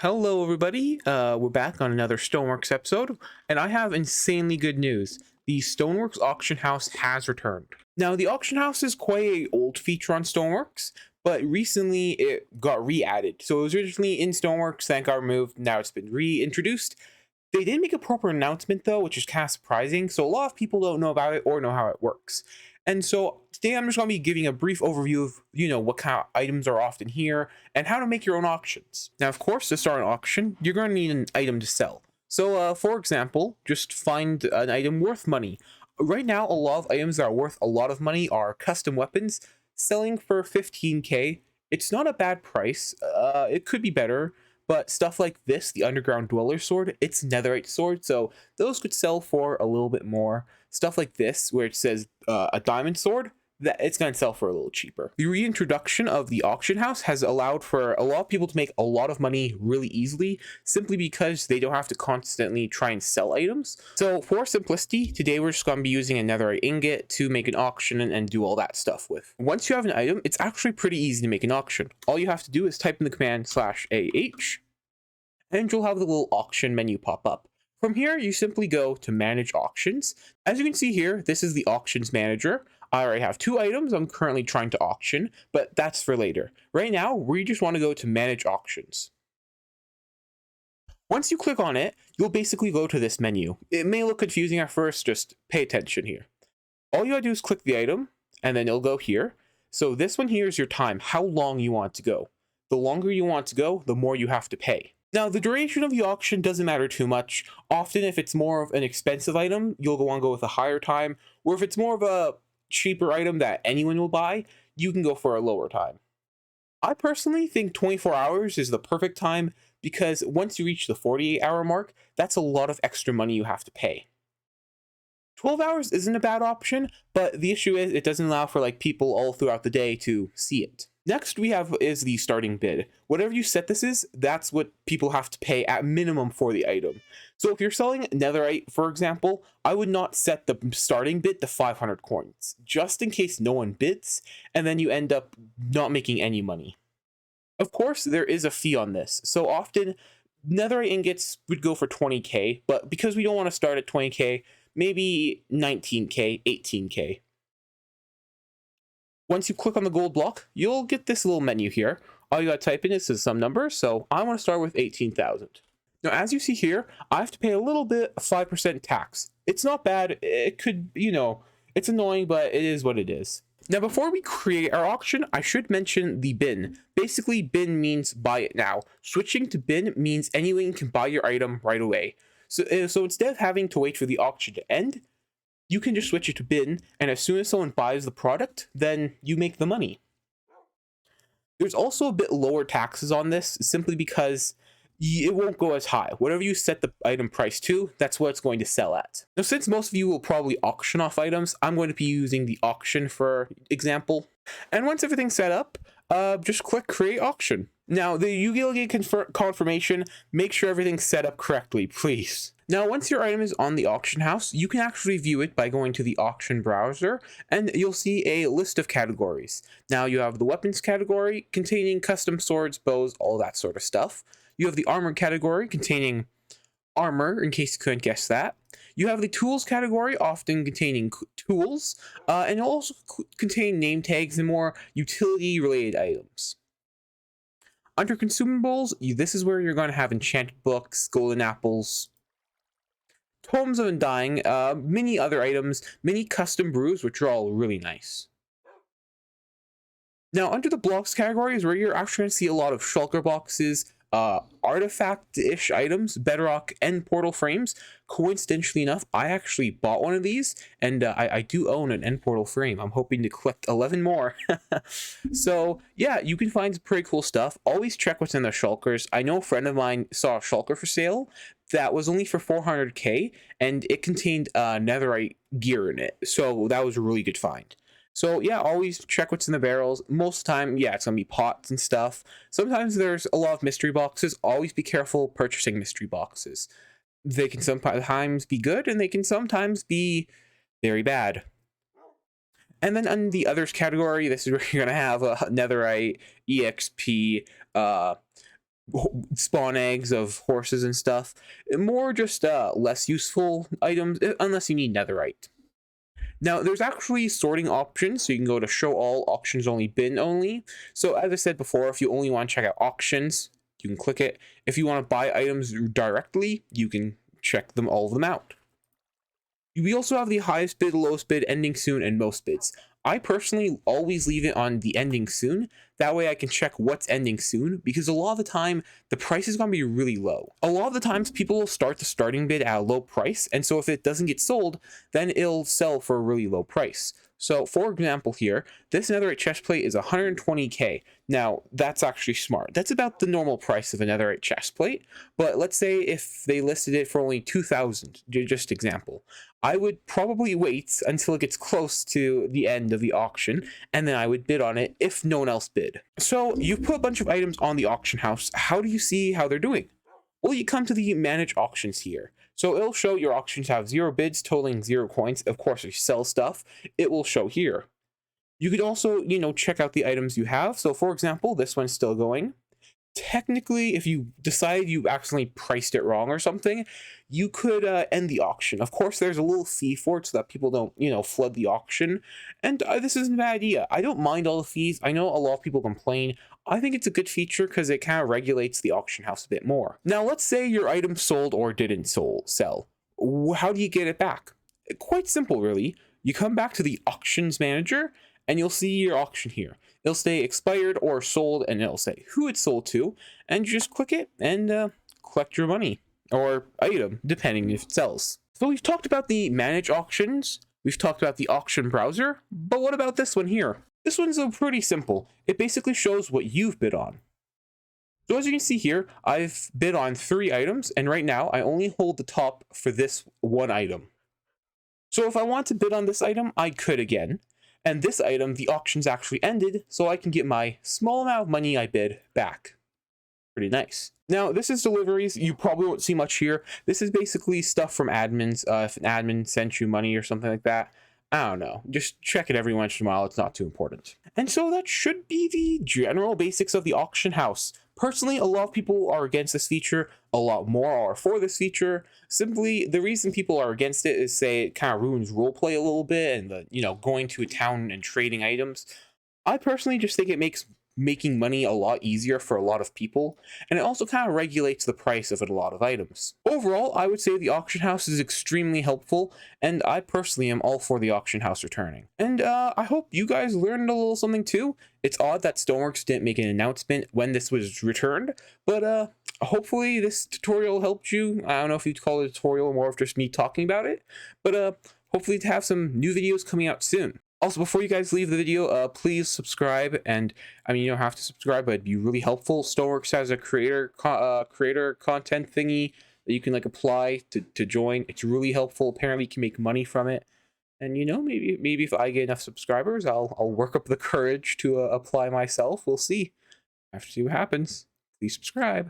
Hello, everybody. We're back on another Stoneworks episode, and I have insanely good news. The Stoneworks Auction House has returned. Now, the auction house is quite a old feature on Stoneworks, but recently it got re-added. So it was originally in Stoneworks, then got removed. Now it's been reintroduced. They didn't make a proper announcement though, which is kind of surprising. So a lot of people don't know about it or know how it works. And so today I'm just going to be giving a brief overview of, what kind of items are often here and how to make your own auctions. Now, of course, to start an auction, you're going to need an item to sell. So, for example, just find an item worth money. Right now, a lot of items that are worth a lot of money are custom weapons selling for 15k. It's not a bad price. It could be better, but stuff like this, the Underground Dweller sword, it's netherite sword, so those could sell for a little bit more. Stuff like this, where it says a diamond sword, that it's going to sell for a little cheaper. The reintroduction of the auction house has allowed for a lot of people to make a lot of money really easily, simply because they don't have to constantly try and sell items. So for simplicity, today we're just going to be using a netherite ingot to make an auction and do all that stuff with. Once you have an item, it's actually pretty easy to make an auction. All you have to do is type in the command /AH, and you'll have the little auction menu pop up. From here, you simply go to manage auctions. As you can see here, this is the auctions manager. I already have 2 items I'm currently trying to auction, but that's for later. Right now, we just want to go to manage auctions. Once you click on it, you'll basically go to this menu. It may look confusing at first, just pay attention here. All you gotta do is click the item, and then it'll go here. So this one here is your time, how long you want to go. The longer you want to go, the more you have to pay. Now, the duration of the auction doesn't matter too much. Often, if it's more of an expensive item, you'll want to go with a higher time, or if it's more of a cheaper item that anyone will buy, you can go for a lower time. I personally think 24 hours is the perfect time because once you reach the 48-hour mark, that's a lot of extra money you have to pay. 12 hours isn't a bad option, but the issue is it doesn't allow for people all throughout the day to see it. Next we have is the starting bid. Whatever you set this is, that's what people have to pay at minimum for the item. So if you're selling netherite, for example, I would not set the starting bid to 500 coins, just in case no one bids, and then you end up not making any money. Of course, there is a fee on this, so often netherite ingots would go for 20k, but because we don't want to start at 20k, maybe 19k, 18k. Once you click on the gold block, you'll get this little menu here. All you gotta type in is some numbers, so I want to start with 18,000. Now, as you see here, I have to pay a little bit of 5% tax. It's not bad. It could, it's annoying, but it is what it is. Now, before we create our auction, I should mention the bin. Basically, bin means buy it now. Switching to bin means anyone can buy your item right away. So instead of having to wait for the auction to end, you can just switch it to bin, and as soon as someone buys the product, then you make the money. There's also a bit lower taxes on this, simply because it won't go as high. Whatever you set the item price to, that's what it's going to sell at. Now, since most of you will probably auction off items, I'm going to be using the auction for example. And once everything's set up, just click create auction. Now, you will get confirmation. Make sure everything's set up correctly, please. Now, once your item is on the auction house, you can actually view it by going to the auction browser, and you'll see a list of categories. Now, you have the weapons category containing custom swords, bows, all that sort of stuff. You have the armor category containing armor, in case you couldn't guess that. You have the tools category, often containing tools, and it'll also contain name tags and more utility-related items. Under consumables, this is where you're going to have enchanted books, golden apples, tomes of undying, many other items, many custom brews, which are all really nice. Now, under the blocks category is where you're actually going to see a lot of shulker boxes, artifact-ish items, bedrock, and portal frames. Coincidentally enough, I actually bought one of these, and I do own an end portal frame. I'm hoping to collect 11 more. So yeah, you can find pretty cool stuff. Always check what's in the shulkers. I know a friend of mine saw a shulker for sale that was only for 400k, and it contained netherite gear in it, so that was a really good find. So yeah, always check what's in the barrels. Most of the time, yeah, it's gonna be pots and stuff. Sometimes there's a lot of mystery boxes. Always be careful purchasing mystery boxes. They can sometimes be good, and they can sometimes be very bad. And then in the others category, this is where you're gonna have a netherite, exp, spawn eggs of horses and stuff. More just less useful items, unless you need netherite. Now, there's actually sorting options, so you can go to show all, auctions only, bin only. So as I said before, if you only want to check out auctions, you can click it. If you want to buy items directly, you can check all of them out. We also have the highest bid, lowest bid, ending soon, and most bids. I personally always leave it on the ending soon. That way I can check what's ending soon, because a lot of the time the price is going to be really low. A lot of the times people will start the starting bid at a low price, and so if it doesn't get sold, then it'll sell for a really low price. So for example here, this netherite chest plate is 120k. Now that's actually smart. That's about the normal price of a netherite chest plate. But let's say if they listed it for only 2,000, just example, I would probably wait until it gets close to the end of the auction, and then I would bid on it if no one else bid. So you've put a bunch of items on the auction house. How do you see how they're doing? Well, you come to the manage auctions here. So it'll show your auctions have 0 bids totaling 0 coins. Of course, if you sell stuff, it will show here. You could also, check out the items you have. So for example, this one's still going. Technically, if you decide you accidentally priced it wrong or something, you could end the auction. Of course, there's a little fee for it so that people don't, flood the auction. And this isn't a bad idea. I don't mind all the fees. I know a lot of people complain. I think it's a good feature because it kind of regulates the auction house a bit more. Now, let's say your item sold or didn't sell. How do you get it back? Quite simple, really. You come back to the auctions manager and you'll see your auction here. It'll say expired or sold, and it'll say who it's sold to, and you just click it and collect your money or item, depending if it sells. So we've talked about the manage auctions, we've talked about the auction browser, but what about this one here? This one's pretty simple. It basically shows what you've bid on. So as you can see here, I've bid on 3 items, and right now I only hold the top for this one item. So if I want to bid on this item, I could again. And this item, the auction's actually ended, so I can get my small amount of money I bid back. Pretty nice. Now, this is deliveries. You probably won't see much here. This is basically stuff from admins. If an admin sent you money or something like that, I don't know. Just check it every once in a while. It's not too important. And so that should be the general basics of the auction house. Personally, a lot of people are against this feature. A lot more are for this feature. Simply, the reason people are against it is, say, it kind of ruins roleplay a little bit and going to a town and trading items. I personally just think it makes making money a lot easier for a lot of people, and it also kind of regulates the price of a lot of items. Overall, I would say the auction house is extremely helpful, and I personally am all for the auction house returning. And I hope you guys learned a little something too. It's odd that Stoneworks didn't make an announcement when this was returned, but hopefully this tutorial helped you. I don't know if you'd call it a tutorial or more of just me talking about it, but hopefully to have some new videos coming out soon. Also, before you guys leave the video, please subscribe. And I mean, you don't have to subscribe, but it'd be really helpful. Stoneworks has a creator content thingy that you can apply to join. It's really helpful. Apparently, you can make money from it. And maybe if I get enough subscribers, I'll work up the courage to apply myself. We'll see. I have to see what happens. Please subscribe.